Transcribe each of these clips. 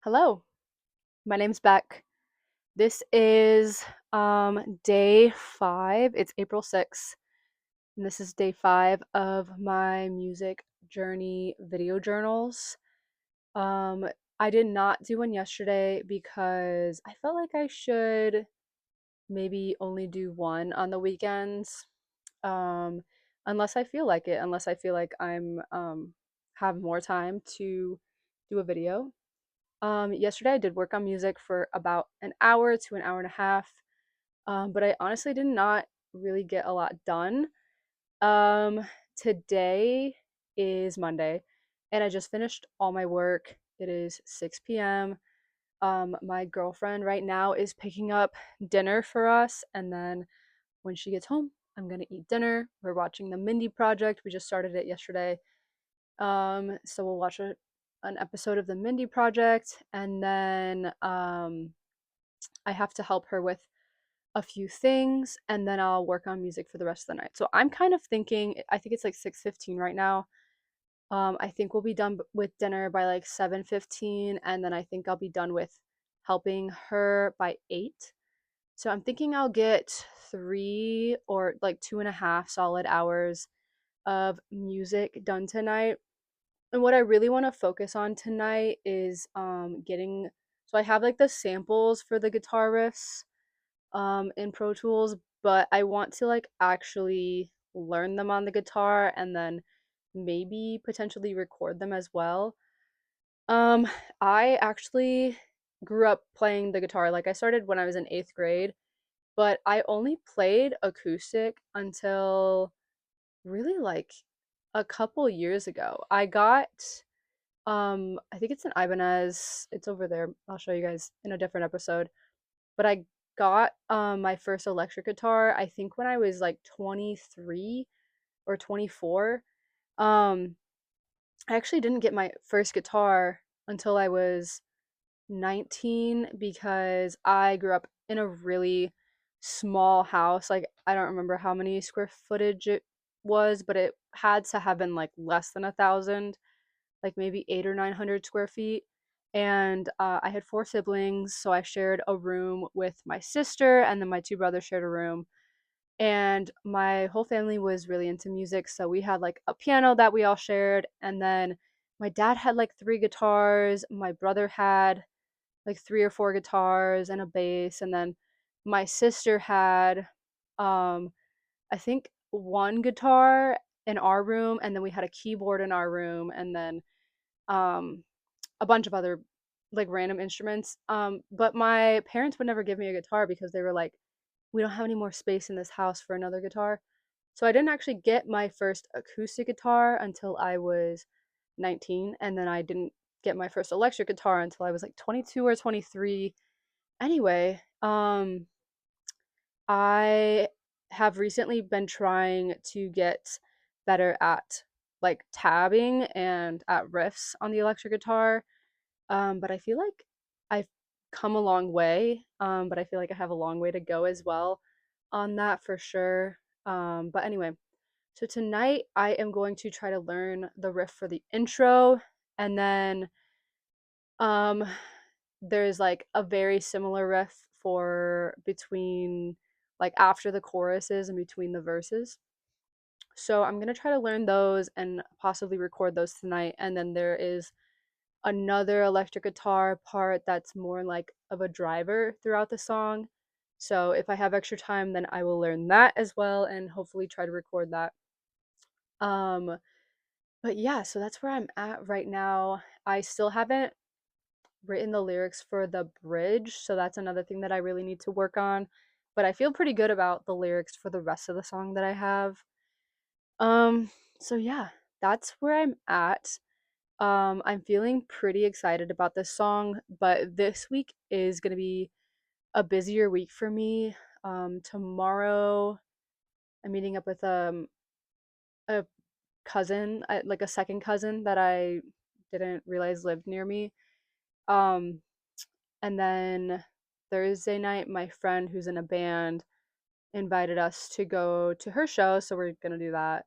Hello, my name's Beck. This is day 5. It's April 6th, and this is day 5 of my music journey video journals. Um I did not do one yesterday because I felt like I should maybe only do one on the weekends. Um unless I feel like it, unless I feel like I'm have more time to do a video. Yesterday I did work on music for about an hour to an hour and a half, but I honestly did not really get a lot done. Today is Monday, and I just finished all my work. It is 6 p.m. My girlfriend right now is picking up dinner for us, and then when she gets home, I'm gonna eat dinner. We're watching the Mindy Project. We just started it yesterday. So we'll watch an episode of the Mindy Project, and then I have to help her with a few things, and then I'll work on music for the rest of the night. So I'm kind of thinking, I think it's like 6:15 right now. I think we'll be done with dinner by like 7:15, and then I think I'll be done with helping her by 8. So I'm thinking I'll get 3 or like 2.5 solid hours of music done tonight. And what I really want to focus on tonight is getting, so I have like the samples for the guitar riffs in Pro Tools, but I want to like actually learn them on the guitar and then maybe potentially record them as well. Um I actually grew up playing the guitar. Like I started when I was in 8th grade, but I only played acoustic until really like a couple years ago. I got I think it's an Ibanez. It's over there. I'll show you guys in a different episode. But I got my first electric guitar I think when I was like 23 or 24. Um I actually didn't get my first guitar until I was 19 because I grew up in a really small house. Like I don't remember how many square footage it was, but it had to have been like less than 1,000, like maybe 800 or 900 square feet. And I had 4 siblings, so I shared a room with my sister, and then my two brothers shared a room. And my whole family was really into music, so we had like a piano that we all shared, and then my dad had like 3 guitars, my brother had like 3 or 4 guitars and a bass, and then my sister had um I think one guitar in our room, and then we had a keyboard in our room, and then um a bunch of other like random instruments. But my parents would never give me a guitar because they were like, we don't have any more space in this house for another guitar. So I didn't actually get my first acoustic guitar until I was 19, and then I didn't get my first electric guitar until I was like 22 or 23. Anyway, I have recently been trying to get better at like tabbing and at riffs on the electric guitar. But I feel like I've come a long way. But I feel like I have a long way to go as well on that for sure. But anyway, so tonight I am going to try to learn the riff for the intro, and then um there's like a very similar riff for between, like after the choruses and between the verses. So I'm gonna try to learn those and possibly record those tonight. And then there is another electric guitar part that's more like of a driver throughout the song. So if I have extra time, then I will learn that as well and hopefully try to record that. Um, but yeah, so that's where I'm at right now. I still haven't written the lyrics for the bridge, so that's another thing that I really need to work on. But I feel pretty good about the lyrics for the rest of the song that I have. So yeah, that's where I'm at. I'm feeling pretty excited about this song, but this week is gonna be a busier week for me. Tomorrow I'm meeting up with a cousin, like a second cousin that I didn't realize lived near me. Um, and then Thursday night, my friend who's in a band invited us to go to her show, so we're gonna do that.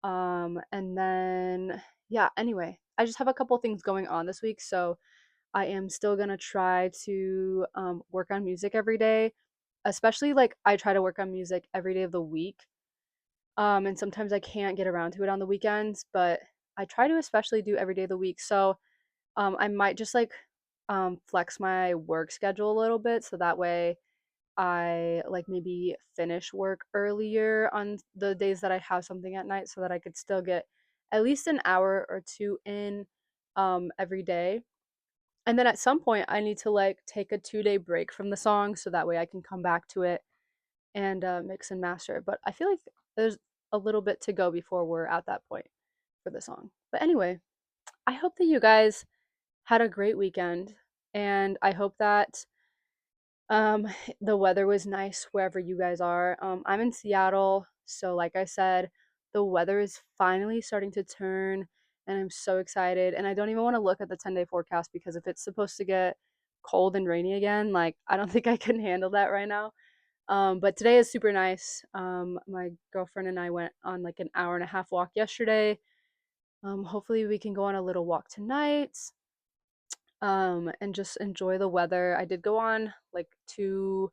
And then yeah, anyway, I just have a couple things going on this week, so I am still gonna try to work on music every day, especially like I try to work on music every day of the week. And sometimes I can't get around to it on the weekends, but I try to especially do every day of the week. So I might just like flex my work schedule a little bit so that way I like maybe finish work earlier on the days that I have something at night so that I could still get at least an hour or two in every day. And then at some point I need to like take a 2-day break from the song so that way I can come back to it and mix and master it. But I feel like there's a little bit to go before we're at that point for the song. But anyway, I hope that you guys had a great weekend, and I hope that um, the weather was nice wherever you guys are. I'm in Seattle, so like I said, the weather is finally starting to turn, and I'm so excited. And I don't even want to look at the 10-day forecast because if it's supposed to get cold and rainy again, like I don't think I can handle that right now. But today is super nice. My girlfriend and I went on like an hour and a half walk yesterday. Hopefully we can go on a little walk tonight, and just enjoy the weather. I did go on like two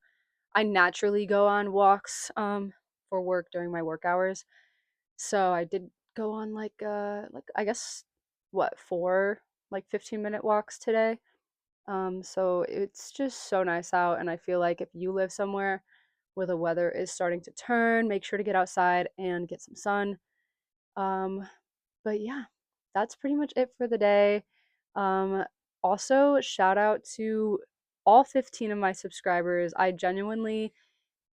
I naturally go on walks for work during my work hours. So I did go on like I guess what, four like 15-minute walks today. So it's just so nice out, and I feel like if you live somewhere where the weather is starting to turn, make sure to get outside and get some sun. Um, but yeah, that's pretty much it for the day. Um, Also, shout out to all 15 of my subscribers. I genuinely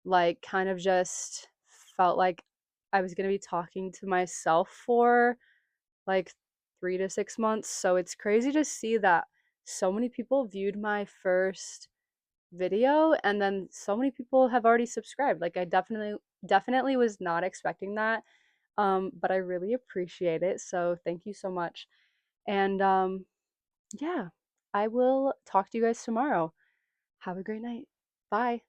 like kind of just felt like I was going to be talking to myself for like 3 to 6 months. So it's crazy to see that so many people viewed my first video and then so many people have already subscribed. Like I definitely was not expecting that. But I really appreciate it. So thank you so much. And yeah, I will talk to you guys tomorrow. Have a great night. Bye.